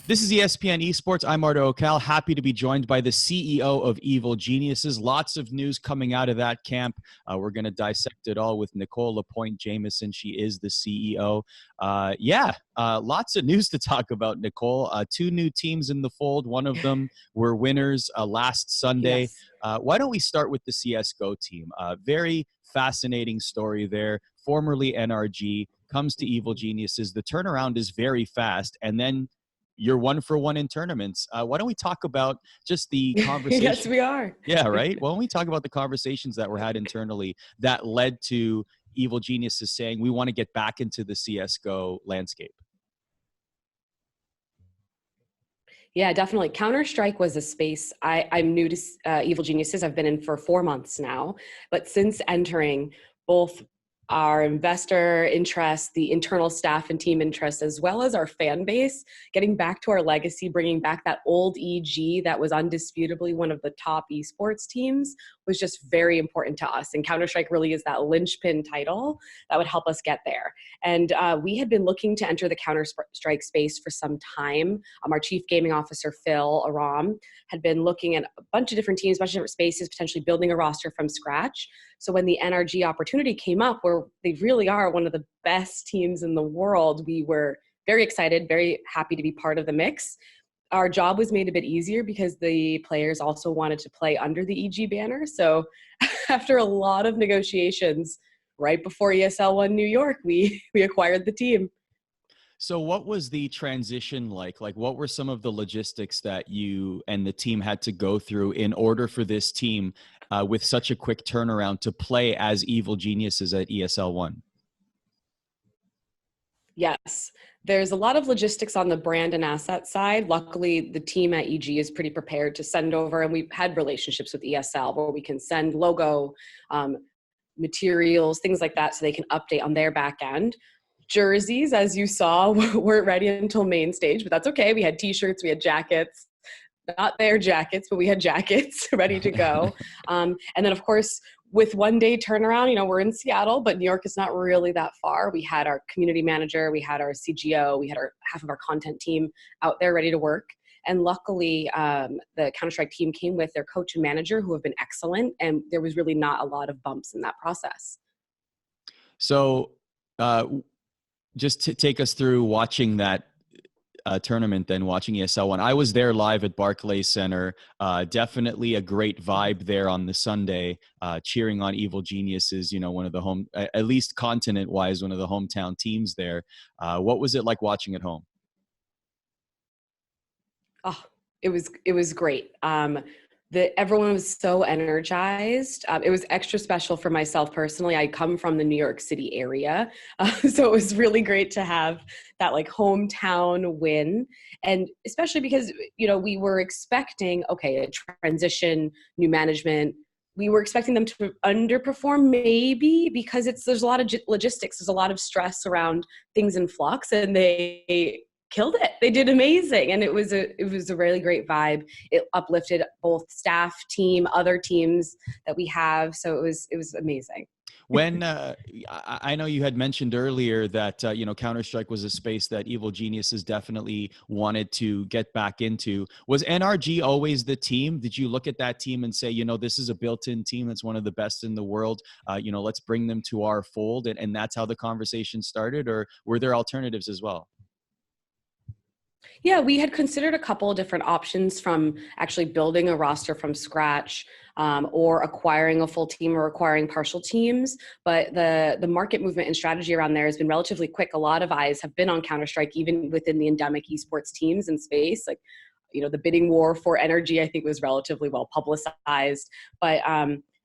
This is ESPN Esports. I'm Arda Ocal. Happy to be joined by the CEO of Evil Geniuses. Lots of news coming out of that camp. We're going to dissect it all with Nicole Lapointe Jameson. She is the CEO. Lots of news to talk about, Nicole. Two new teams in the fold. One of them were winners last Sunday. Yes. Why don't we start with the CSGO team? Very fascinating story there. Formerly NRG, comes to Evil Geniuses. The turnaround is very fast, and then you're 1-for-1 in tournaments. Why don't we talk about just the conversation? Yes, we are. Yeah, right? Why don't we talk about the conversations that were had internally that led to Evil Geniuses saying we want to get back into the CSGO landscape? Yeah, definitely. Counter-Strike was a space I'm new to Evil Geniuses. I've been in for 4 months now. But since entering, both our investor interest, the internal staff and team interest, as well as our fan base, getting back to our legacy, bringing back that old EG that was undisputably one of the top esports teams was just very important to us. And Counter-Strike really is that linchpin title that would help us get there. And we had been looking to enter the Counter-Strike space for some time. Our chief gaming officer, Phil Aram, had been looking at a bunch of different teams, a bunch of different spaces, potentially building a roster from scratch. So when the NRG opportunity came up, where they really are one of the best teams in the world, we were very excited, very happy to be part of the mix. Our job was made a bit easier because the players also wanted to play under the EG banner. So after a lot of negotiations, right before ESL One New York, we acquired the team. So what was the transition like? Like, what were some of the logistics that you and the team had to go through in order for this team with such a quick turnaround to play as Evil Geniuses at ESL One? Yes, there's a lot of logistics on the brand and asset side. Luckily, the team at EG is pretty prepared to send over, and we've had relationships with ESL where we can send logo, materials, things like that, so they can update on their back end. Jerseys, as you saw, weren't ready until main stage, but that's okay. We had t-shirts, we had jackets, not their jackets, but we had jackets ready to go. And then of course, with 1 day turnaround, we're in Seattle, but New York is not really that far. We had our community manager, we had our CGO, we had half of our content team out there ready to work. And luckily, the Counter-Strike team came with their coach and manager who have been excellent. And there was really not a lot of bumps in that process. So just to take us through watching that tournament, then watching ESL One. I was there live at Barclays Center. Definitely a great vibe there on the Sunday, cheering on Evil Geniuses, one of the home, at least continent-wise, one of the hometown teams there. What was it like watching at home? Oh, it was great. Everyone was so energized. It was extra special for myself personally. I come from the New York City area, so it was really great to have that hometown win. And especially because, we were expecting, a transition, new management. We were expecting them to underperform maybe because there's a lot of logistics. There's a lot of stress around things in flux, and they killed it. They did amazing. And it was a really great vibe. It uplifted both staff, team, other teams that we have. So it was amazing. When I know you had mentioned earlier that Counter-Strike was a space that Evil Geniuses definitely wanted to get back into. Was NRG always the team? Did you look at that team and say, this is a built-in team that's one of the best in the world? Let's bring them to our fold, and that's how the conversation started? Or were there alternatives as well? Yeah, we had considered a couple of different options, from actually building a roster from scratch, or acquiring a full team or acquiring partial teams. But the market movement and strategy around there has been relatively quick. A lot of eyes have been on Counter-Strike, even within the endemic esports teams in space. The bidding war for energy, I think, was relatively well publicized. But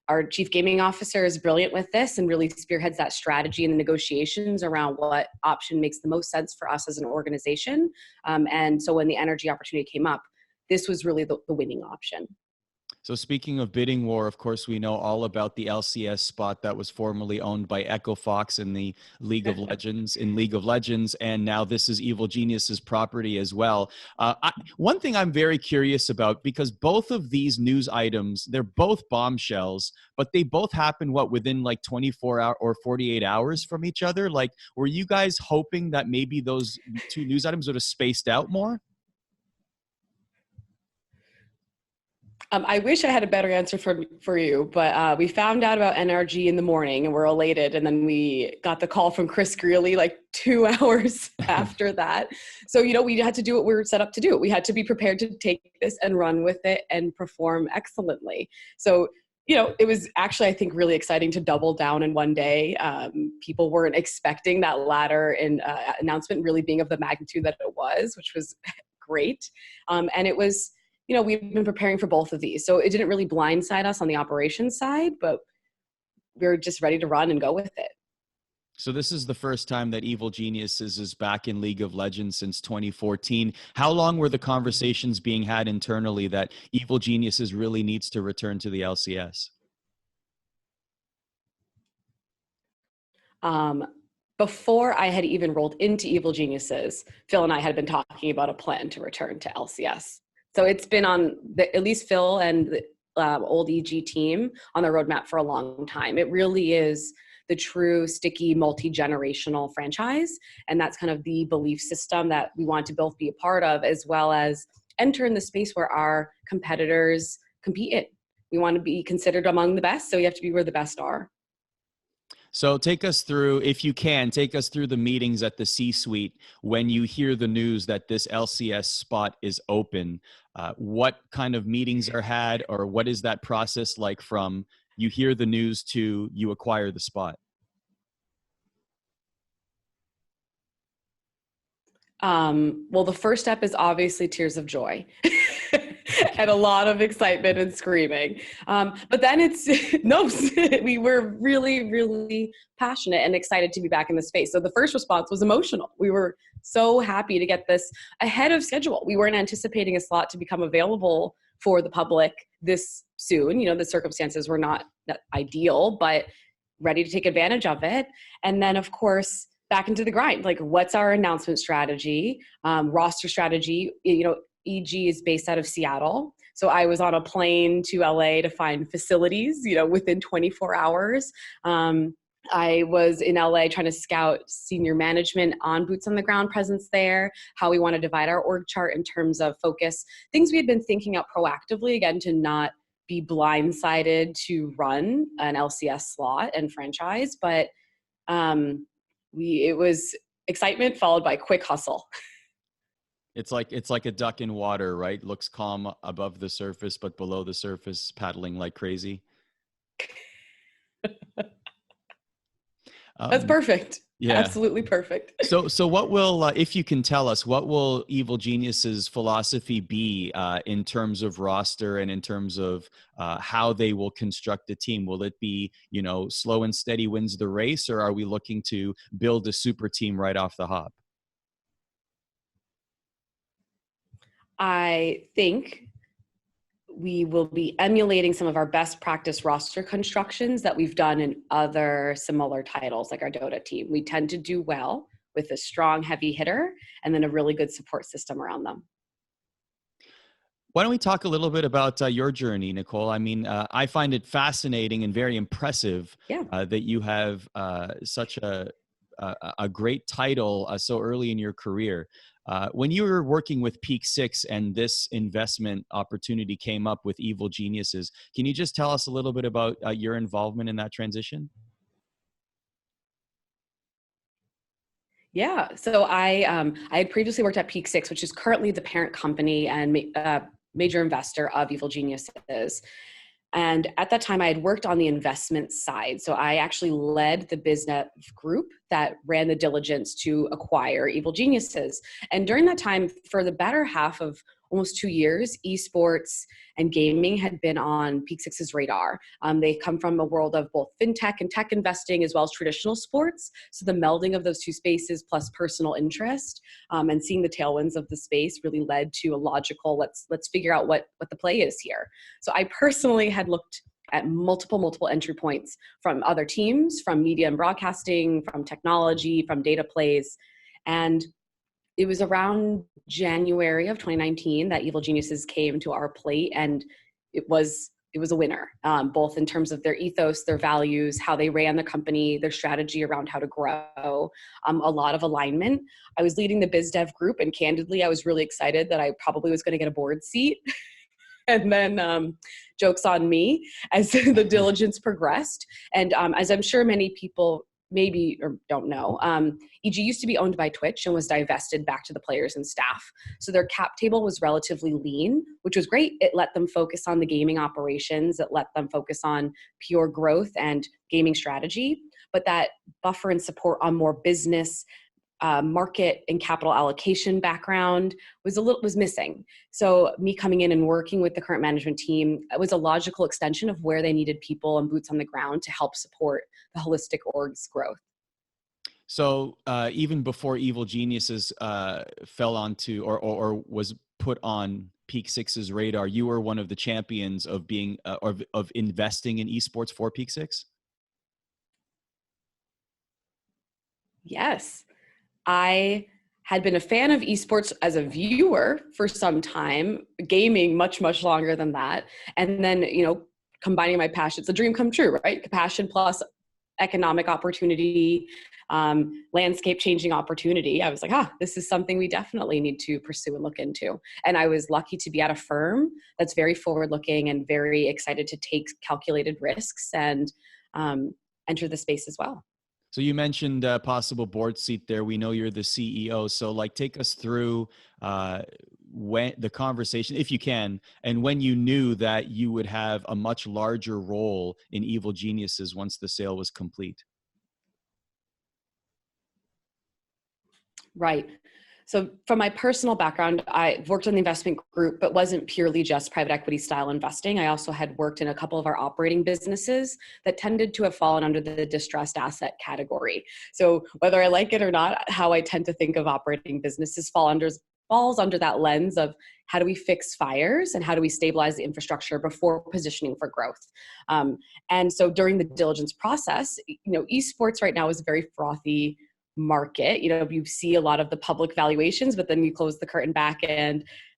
our chief gaming officer is brilliant with this and really spearheads that strategy and the negotiations around what option makes the most sense for us as an organization. And so when the energy opportunity came up, this was really the winning option. So speaking of bidding war, of course, we know all about the LCS spot that was formerly owned by Echo Fox in the League of Legends, and now this is Evil Genius's property as well. One thing I'm very curious about, because both of these news items, they're both bombshells, but they both happen, within 24 hours or 48 hours from each other? Were you guys hoping that maybe those two news items would have spaced out more? I wish I had a better answer for you, but we found out about NRG in the morning and we're elated. And then we got the call from Chris Greeley like 2 hours after that. So, we had to do what we were set up to do. We had to be prepared to take this and run with it and perform excellently. So, it was actually, I think, really exciting to double down in one day. People weren't expecting that ladder and announcement really being of the magnitude that it was, which was great. And it was, we've been preparing for both of these. So it didn't really blindside us on the operations side, but we were just ready to run and go with it. So this is the first time that Evil Geniuses is back in League of Legends since 2014. How long were the conversations being had internally that Evil Geniuses really needs to return to the LCS? Before I had even rolled into Evil Geniuses, Phil and I had been talking about a plan to return to LCS. So it's been on at least Phil and the old EG team on the roadmap for a long time. It really is the true sticky multi-generational franchise. And that's kind of the belief system that we want to both be a part of, as well as enter in the space where our competitors compete in. We want to be considered among the best, so you have to be where the best are. So take us through, if you can, take us through the meetings at the C-suite when you hear the news that this LCS spot is open. What kind of meetings are had, or what is that process like from you hear the news to you acquire the spot? Well, the first step is obviously tears of joy. And a lot of excitement and screaming. But then we were really, really passionate and excited to be back in the space. So the first response was emotional. We were so happy to get this ahead of schedule. We weren't anticipating a slot to become available for the public this soon. The circumstances were not that ideal, but ready to take advantage of it. And then, of course, back into the grind. Like, what's our announcement strategy, roster strategy? EG is based out of Seattle. So I was on a plane to LA to find facilities, within 24 hours. I was in LA trying to scout senior management on boots on the ground presence there, how we want to divide our org chart in terms of focus, things we had been thinking out proactively, again, to not be blindsided to run an LCS slot and franchise. But it was excitement followed by quick hustle. It's like a duck in water, right? Looks calm above the surface, but below the surface, paddling like crazy. That's perfect. Yeah, absolutely perfect. So what will, if you can tell us, what will Evil Genius's philosophy be in terms of roster and in terms of how they will construct a team? Will it be, slow and steady wins the race, or are we looking to build a super team right off the hop? I think we will be emulating some of our best practice roster constructions that we've done in other similar titles, like our Dota team. We tend to do well with a strong, heavy hitter and then a really good support system around them. Why don't we talk a little bit about your journey, Nicole? I mean, I find it fascinating and very impressive that you have such a great title so early in your career. When you were working with Peak Six and this investment opportunity came up with Evil Geniuses, can you just tell us a little bit about your involvement in that transition? Yeah, so I had previously worked at Peak Six, which is currently the parent company and major investor of Evil Geniuses. And at that time, I had worked on the investment side. So I actually led the business group that ran the diligence to acquire Evil Geniuses. And during that time, for the better half of almost 2 years, esports and gaming had been on Peak Six's radar. They come from a world of both fintech and tech investing, as well as traditional sports. So the melding of those two spaces plus personal interest and seeing the tailwinds of the space really led to a logical, let's figure out what the play is here. So I personally had looked at multiple entry points from other teams, from media and broadcasting, from technology, from data plays. And it was around January of 2019 that Evil Geniuses came to our plate, and it was a winner, both in terms of their ethos, their values, how they ran the company, their strategy around how to grow, a lot of alignment. I was leading the biz dev group, and candidly, I was really excited that I probably was going to get a board seat And then jokes on me as the diligence progressed. And as I'm sure many people maybe or don't know, EG used to be owned by Twitch and was divested back to the players and staff. So their cap table was relatively lean, which was great. It let them focus on the gaming operations. It let them focus on pure growth and gaming strategy. But that buffer and support on more business, market and capital allocation background was missing. So me coming in and working with the current management team was a logical extension of where they needed people and boots on the ground to help support the holistic org's growth. So even before Evil Geniuses fell onto or was put on Peak Six's radar, you were one of the champions of being of investing in esports for Peak Six. Yes. I had been a fan of esports as a viewer for some time, gaming much, much longer than that. And then, combining my passion, it's a dream come true, right? Passion plus economic opportunity, landscape changing opportunity. I was like, this is something we definitely need to pursue and look into. And I was lucky to be at a firm that's very forward looking and very excited to take calculated risks and enter the space as well. So you mentioned a possible board seat there. We know you're the CEO. So take us through when the conversation, if you can, and when you knew that you would have a much larger role in Evil Geniuses once the sale was complete. Right. So from my personal background, I worked in the investment group, but wasn't purely just private equity style investing. I also had worked in a couple of our operating businesses that tended to have fallen under the distressed asset category. So whether I like it or not, how I tend to think of operating businesses falls under that lens of how do we fix fires and how do we stabilize the infrastructure before positioning for growth. And so during the diligence process, esports right now is a very frothy market. You see a lot of the public valuations, but then you close the curtain back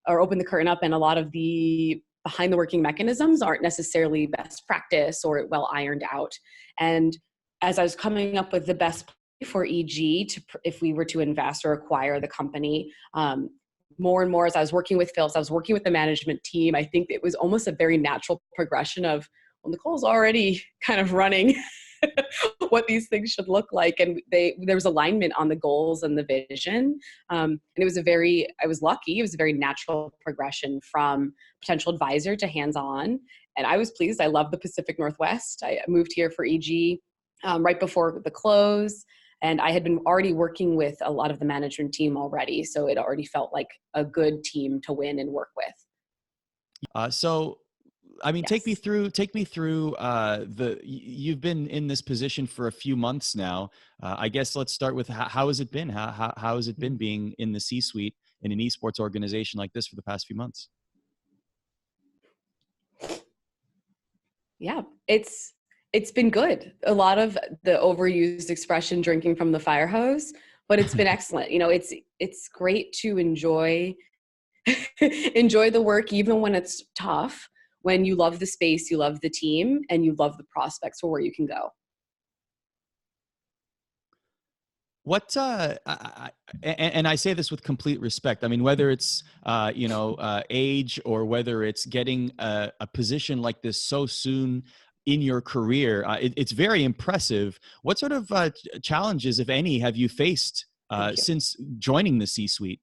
or open the curtain up, and a lot of the behind the working mechanisms aren't necessarily best practice or well ironed out. And as I was coming up with the best play for EG if we were to invest or acquire the company, more and more as I was working with Phil, as I was working with the management team, I think it was almost a very natural progression of, well, Nicole's already kind of running what these things should look like. And there was alignment on the goals and the vision. And I was lucky. It was a very natural progression from potential advisor to hands-on. And I was pleased. I love the Pacific Northwest. I moved here for EG right before the close. And I had been already working with a lot of the management team already. So it already felt like a good team to win and work with. Yes. Take me through you've been in this position for a few months now. I guess let's start with how has it been? How has it been being in the C-suite in an esports organization like this for the past few months? Yeah, it's been good. A lot of the overused expression drinking from the fire hose, but it's been excellent. It's great to enjoy the work even when it's tough. When you love the space, you love the team, and you love the prospects for where you can go. What and I say this with complete respect. I mean, whether it's age or whether it's getting a position like this so soon in your career, it's very impressive. What sort of challenges, if any, have you faced since joining the C-suite?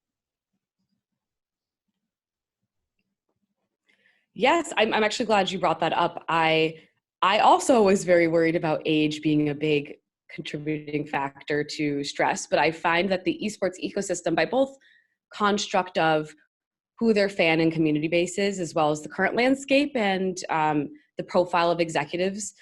Yes, I'm actually glad you brought that up. I also was very worried about age being a big contributing factor to stress, but I find that the esports ecosystem, by both construct of who their fan and community base is, as well as the current landscape and the profile of executives,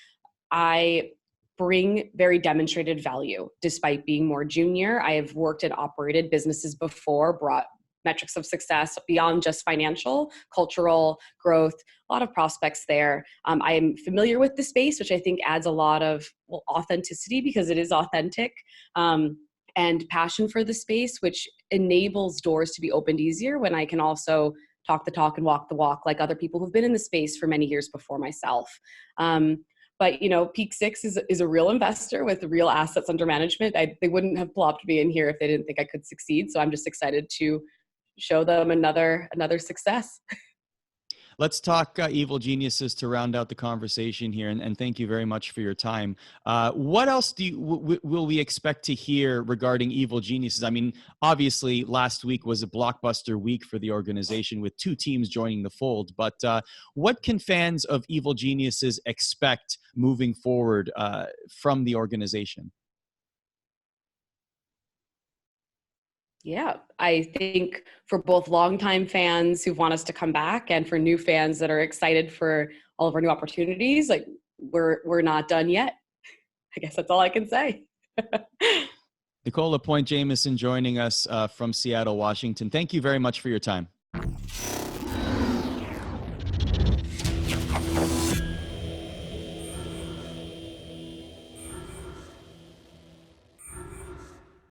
I bring very demonstrated value despite being more junior. I have worked and operated businesses before, brought metrics of success beyond just financial, cultural growth, a lot of prospects there. I am familiar with the space, which I think adds a lot of authenticity because it is authentic, and passion for the space, which enables doors to be opened easier when I can also talk the talk and walk the walk like other people who've been in the space for many years before myself. But Peak Six is a real investor with real assets under management. They wouldn't have plopped me in here if they didn't think I could succeed. So I'm just excited to show them another success. Let's talk Evil Geniuses to round out the conversation here, and thank you very much for your time. What else will we expect to hear regarding Evil Geniuses? I mean, obviously, last week was a blockbuster week for the organization with 2 teams joining the fold, but what can fans of Evil Geniuses expect moving forward from the organization? Yeah, I think for both longtime fans who want us to come back and for new fans that are excited for all of our new opportunities, like we're not done yet. I guess that's all I can say. Nicole Lapointe Jameson joining us from Seattle, Washington. Thank you very much for your time.